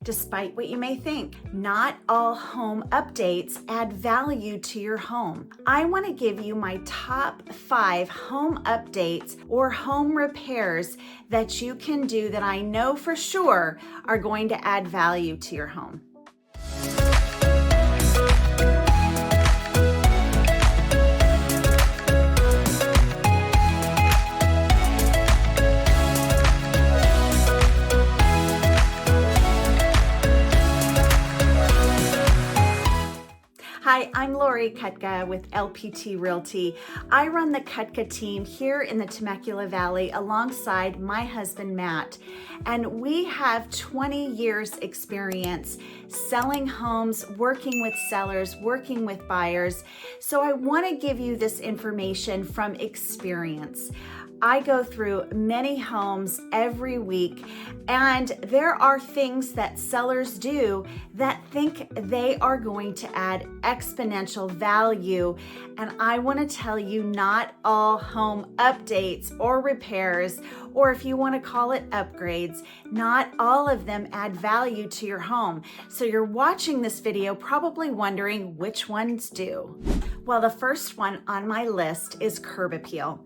Despite what you may think, not all home updates add value to your home. I want to give you my top 5 home updates or home repairs that you can do that I know for sure are going to add value to your home. Hi, I'm Cutka with LPT Realty. I run the Cutka team here in the Temecula Valley alongside my husband, Matt. And we have 20 years experience selling homes, working with sellers, working with buyers. So I want to give you this information from experience. I go through many homes every week, and there are things that sellers do that think they are going to add exponential value. And I want to tell you, not all home updates or repairs, or if you want to call it upgrades, not all of them add value to your home. So you're watching this video probably wondering which ones do. Well, the first one on my list is curb appeal.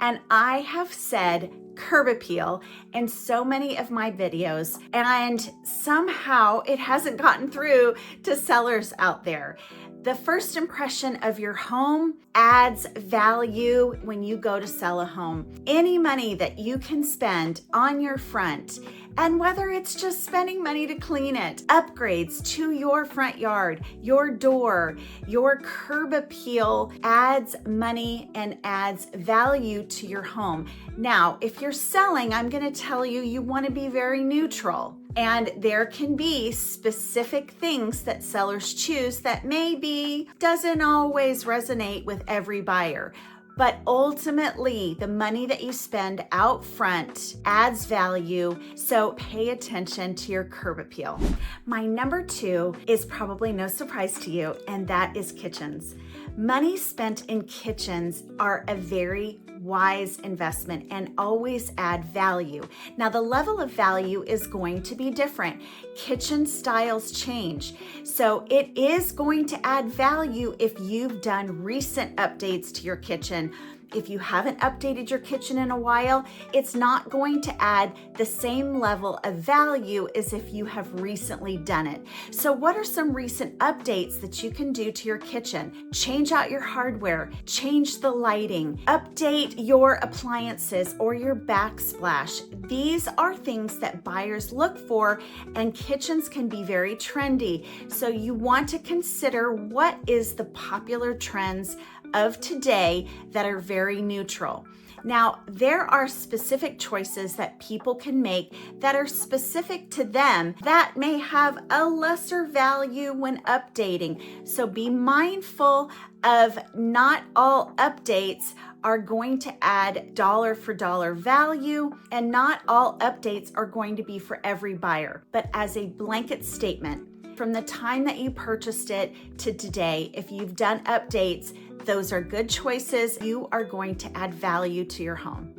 And I have said curb appeal in so many of my videos, and somehow it hasn't gotten through to sellers out there. The first impression of your home adds value when you go to sell a home. Any money that you can spend on your front, and whether it's just spending money to clean it, upgrades to your front yard, your door, your curb appeal adds money and adds value to your home. Now, if you're selling, I'm going to tell you, you want to be very neutral. And there can be specific things that sellers choose that maybe doesn't always resonate with every buyer. But ultimately, the money that you spend out front adds value, so pay attention to your curb appeal. My number 2 is probably no surprise to you, and that is kitchens. Money spent in kitchens are a very wise investment and always add value. Now, the level of value is going to be different. Kitchen styles change. So it is going to add value if you've done recent updates to your kitchen. If you haven't updated your kitchen in a while, it's not going to add the same level of value as if you have recently done it. So what are some recent updates that you can do to your kitchen? Change out your hardware, change the lighting, update your appliances or your backsplash. These are things that buyers look for, and kitchens can be very trendy. So you want to consider what is the popular trends of today that are very neutral. Now, there are specific choices that people can make that are specific to them that may have a lesser value when updating. So be mindful of not all updates are going to add dollar for dollar value, and not all updates are going to be for every buyer. But as a blanket statement, from the time that you purchased it to today, if you've done updates, those are good choices. You are going to add value to your home.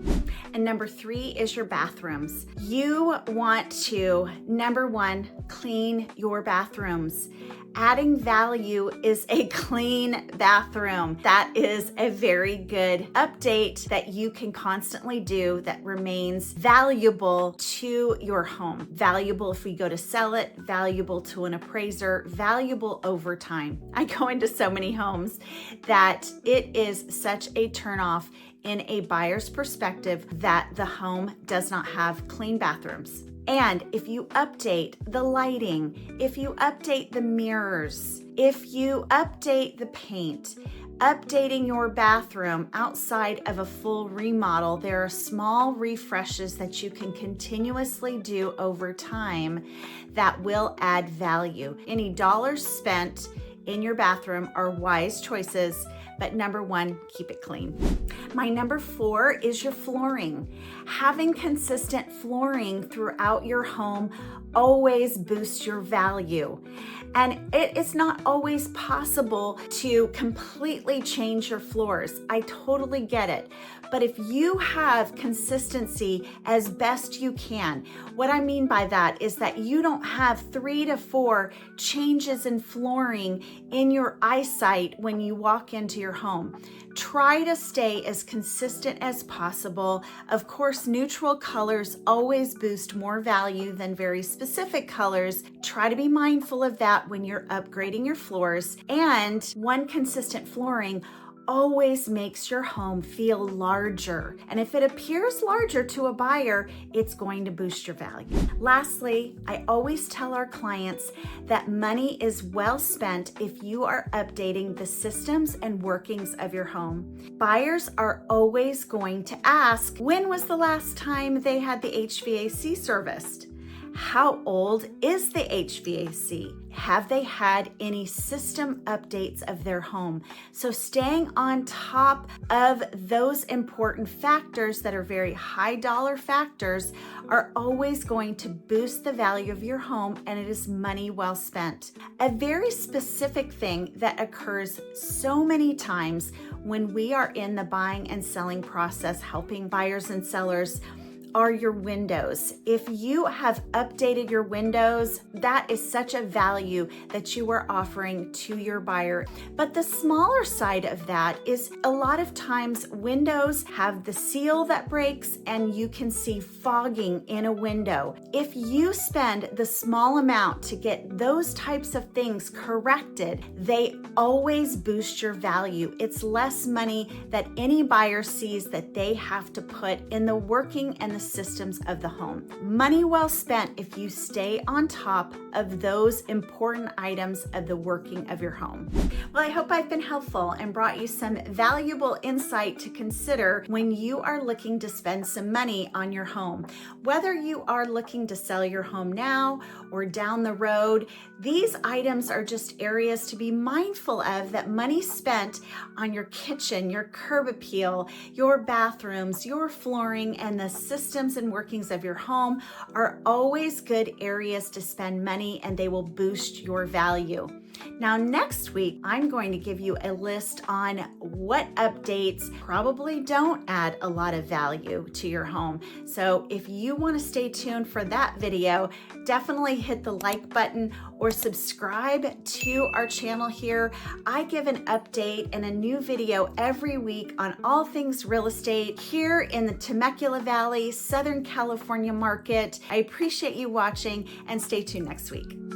And number 3 is your bathrooms. You want to, number 1, clean your bathrooms. Adding value is a clean bathroom. That is a very good update that you can constantly do that remains valuable to your home. Valuable if we go to sell it, valuable to an appraiser, valuable over time. I go into so many homes that it is such a turnoff in a buyer's perspective that the home does not have clean bathrooms. And if you update the lighting, if you update the mirrors, if you update the paint, updating your bathroom outside of a full remodel, there are small refreshes that you can continuously do over time that will add value. Any dollars spent in your bathroom are wise choices, but number 1, keep it clean. My number 4 is your flooring. Having consistent flooring throughout your home always boost your value. And it is not always possible to completely change your floors. I totally get it. But if you have consistency as best you can, what I mean by that is that you don't have 3 to 4 changes in flooring in your eyesight when you walk into your home. Try to stay as consistent as possible. Of course, neutral colors always boost more value than very specific colors. Try to be mindful of that when you're upgrading your floors. And one consistent flooring always makes your home feel larger. And if it appears larger to a buyer, it's going to boost your value. Lastly, I always tell our clients that money is well spent if you are updating the systems and workings of your home. Buyers are always going to ask, when was the last time they had the HVAC serviced? How old is the HVAC? Have they had any system updates of their home? So staying on top of those important factors that are very high dollar factors are always going to boost the value of your home, and it is money well spent. A very specific thing that occurs so many times when we are in the buying and selling process, helping buyers and sellers, are your windows. If you have updated your windows, that is such a value that you are offering to your buyer. But the smaller side of that is a lot of times windows have the seal that breaks and you can see fogging in a window. If you spend the small amount to get those types of things corrected, they always boost your value. It's less money that any buyer sees that they have to put in the working and the systems of the home. Money well spent if you stay on top of those important items of the working of your home. Well, I hope I've been helpful and brought you some valuable insight to consider when you are looking to spend some money on your home. Whether you are looking to sell your home now or down the road, these items are just areas to be mindful of, that money spent on your kitchen, your curb appeal, your bathrooms, your flooring, and the systems and workings of your home are always good areas to spend money, and they will boost your value. Now, next week, I'm going to give you a list on what updates probably don't add a lot of value to your home. So if you want to stay tuned for that video, definitely hit the like button or subscribe to our channel here. I give an update and a new video every week on all things real estate here in the Temecula Valley, Southern California market. I appreciate you watching, and stay tuned next week.